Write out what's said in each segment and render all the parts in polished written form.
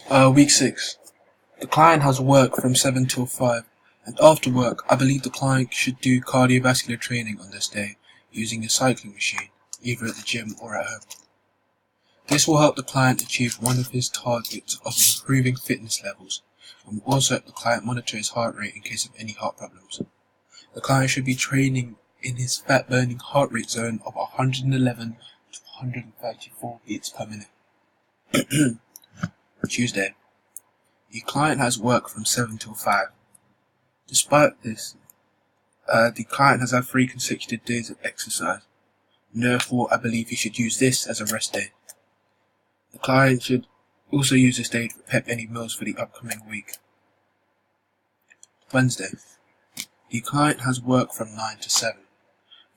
Week 6. The client has work from 7 till 5, and after work, I believe the client should do cardiovascular training on this day using a cycling machine, either at the gym or at home. This will help the client achieve one of his targets of improving fitness levels, and will also help the client monitor his heart rate in case of any heart problems. The client should be training in his fat-burning heart rate zone of 111 to 134 beats per minute. Tuesday. The client has work from 7 till 5. Despite this, the client has had 3 consecutive days of exercise, and therefore I believe he should use this as a rest day. The client should also use this day to prep any meals for the upcoming week. Wednesday. The client has work from 9 to 7,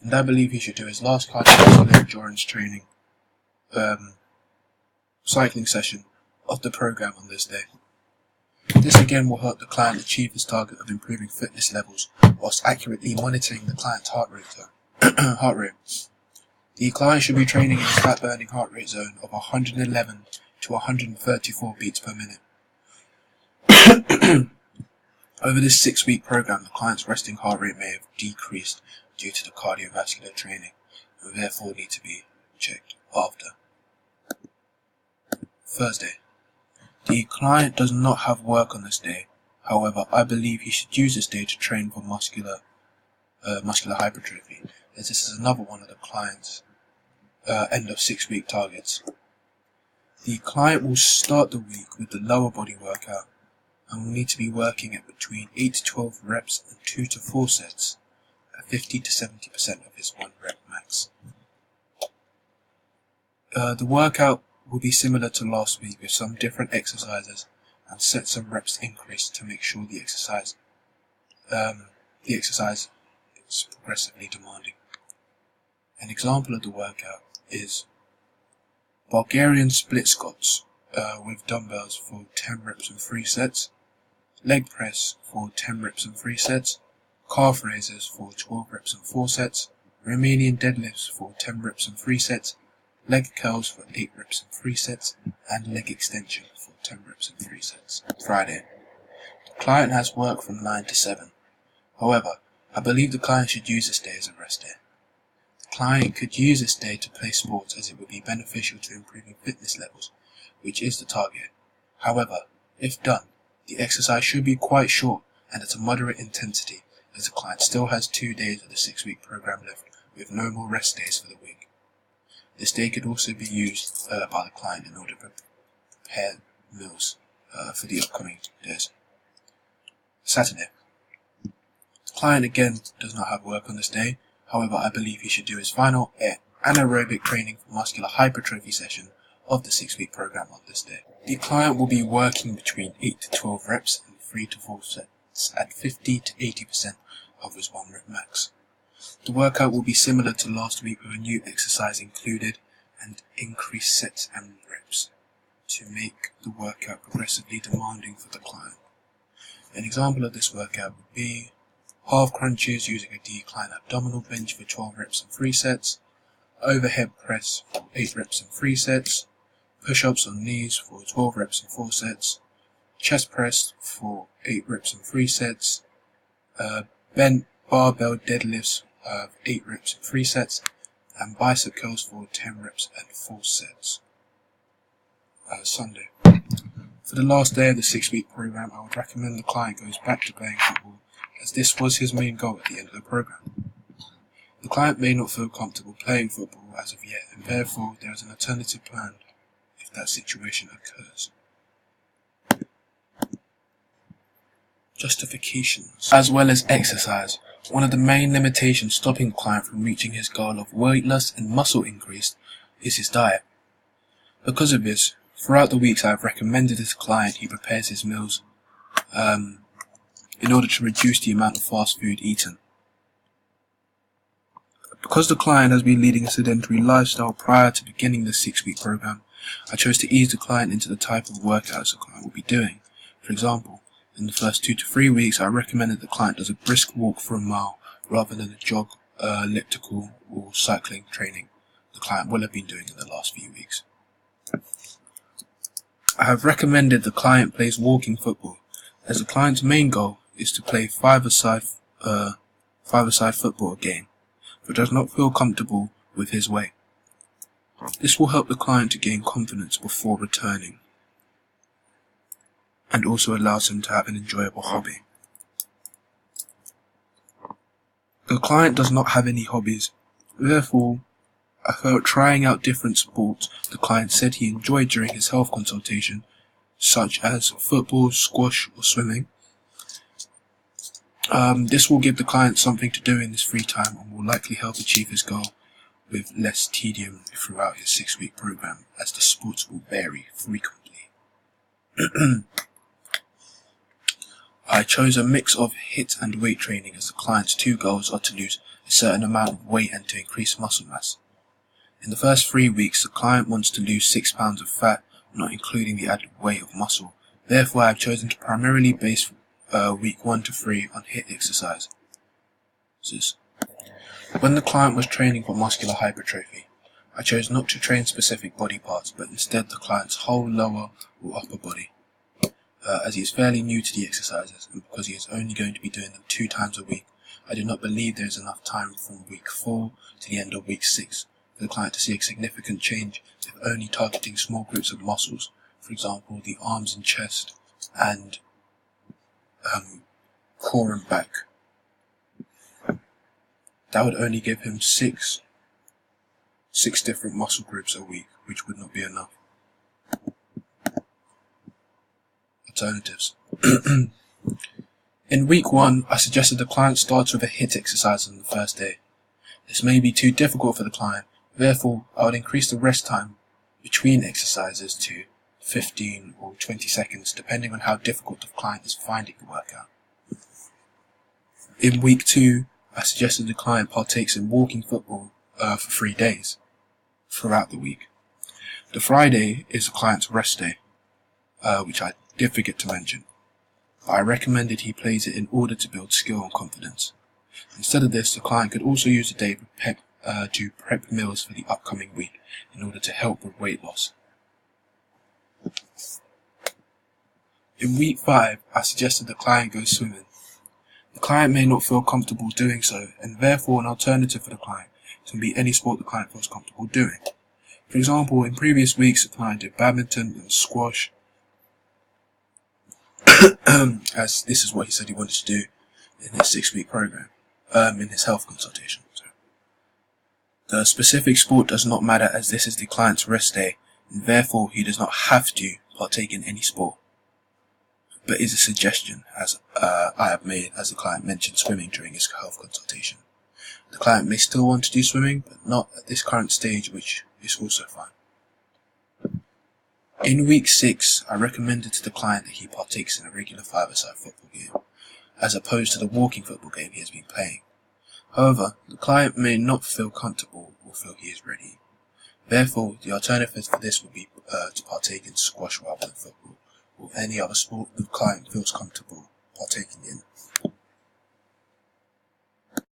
and I believe he should do his last cardiovascular endurance training cycling session of the program on this day. This again will help the client achieve his target of improving fitness levels whilst accurately monitoring the client's heart rate. The client should be training in his fat-burning heart rate zone of 111 to 134 beats per minute. Over this 6-week program, the client's resting heart rate may have decreased due to the cardiovascular training, and will therefore need to be checked after. Thursday. The client does not have work on this day. However, I believe he should use this day to train for muscular hypertrophy, as this is another one of the client's end of 6-week targets. The client will start the week with the lower body workout and will need to be working at between 8 to 12 reps and 2 to 4 sets at 50 to 70% of his 1 rep max. The workout will be similar to last week with some different exercises and sets and reps increased to make sure the exercise is progressively demanding. An example of the workout is Bulgarian split squats with dumbbells for 10 reps and 3 sets, leg press for 10 reps and 3 sets, calf raises for 12 reps and 4 sets, Romanian deadlifts for 10 reps and 3 sets, leg curls for 8 reps and 3 sets, and leg extension for 10 reps and 3 sets. Friday. The client has work from 9 to 7. However, I believe the client should use this day as a rest day. The client could use this day to play sports as it would be beneficial to improving fitness levels, which is the target. However, if done, the exercise should be quite short and at a moderate intensity, as the client still has 2 days of the 6-week program left with no more rest days for the week. This day could also be used by the client in order to prepare meals for the upcoming days. Saturday. The client again does not have work on this day. However, I believe he should do his final anaerobic training for muscular hypertrophy session of the 6-week program on this day. The client will be working between 8 to 12 reps and 3 to 4 sets at 50 to 80% of his 1 rep max. The workout will be similar to last week with a new exercise included and increased sets and reps to make the workout progressively demanding for the client. An example of this workout would be half crunches using a decline abdominal bench for 12 reps and 3 sets, overhead press for 8 reps and 3 sets, push-ups on knees for 12 reps and 4 sets, chest press for 8 reps and 3 sets, bent barbell deadlifts of 8 reps and 3 sets, and bicep curls for 10 reps and 4 sets. Sunday. For the last day of the 6-week program, I would recommend the client goes back to playing football, as this was his main goal at the end of the program. The client may not feel comfortable playing football as of yet, and therefore there is an alternative planned if that situation occurs. Justifications. As well as exercise, one of the main limitations stopping the client from reaching his goal of weight loss and muscle increase is his diet. Because of this, throughout the weeks I have recommended this client he prepares his meals in order to reduce the amount of fast food eaten. Because the client has been leading a sedentary lifestyle prior to beginning the 6-week program, I chose to ease the client into the type of workouts the client will be doing. For example, in the first 2 to 3 weeks, I recommended the client does a brisk walk for a mile rather than a jog, elliptical or cycling training the client will have been doing in the last few weeks. I have recommended the client plays walking football, as the client's main goal is to play five-a-side football game, but does not feel comfortable with his weight. This will help the client to gain confidence before returning, and also allows him to have an enjoyable hobby. The client does not have any hobbies, therefore I felt trying out different sports the client said he enjoyed during his health consultation, such as football, squash or swimming. This will give the client something to do in his free time and will likely help achieve his goal with less tedium throughout his 6-week program, as the sports will vary frequently. I chose a mix of HIIT and weight training, as the client's two goals are to lose a certain amount of weight and to increase muscle mass. In the first 3 weeks, the client wants to lose 6 pounds of fat, not including the added weight of muscle. Therefore, I have chosen to primarily base week 1 to 3 on HIIT exercise. When the client was training for muscular hypertrophy, I chose not to train specific body parts, but instead the client's whole lower or upper body, as he is fairly new to the exercises, and because he is only going to be doing them 2 times a week. I do not believe there is enough time from week 4 to the end of week 6 for the client to see a significant change if only targeting small groups of muscles, for example the arms and chest and core and back. That would only give him six different muscle groups a week, which would not be enough. Alternatives. In week 1, I suggested the client starts with a HIIT exercise on the first day. This may be too difficult for the client, therefore I would increase the rest time between exercises to 15 or 20 seconds, depending on how difficult the client is finding the workout. In week 2, I suggested the client partakes in walking football for 3 days throughout the week. The Friday is the client's rest day, which I did forget to mention. I recommended he plays it in order to build skill and confidence. Instead of this, the client could also use the day to prep meals for the upcoming week in order to help with weight loss. In week 5, I suggested the client go swimming. The client may not feel comfortable doing so, and therefore an alternative for the client can be any sport the client feels comfortable doing. For example, in previous weeks the client did badminton and squash, as this is what he said he wanted to do in his 6-week program, in his health consultation. The specific sport does not matter, as this is the client's rest day, and therefore he does not have to partake in any sport, but is a suggestion, as I have made, as the client mentioned swimming during his health consultation. The client may still want to do swimming, but not at this current stage, which is also fine. In week 6, I recommended to the client that he partakes in a regular 5-a-side football game, as opposed to the walking football game he has been playing. However, the client may not feel comfortable or feel he is ready. Therefore, the alternative for this would be to partake in squash rather than football, or any other sport the client feels comfortable partaking in.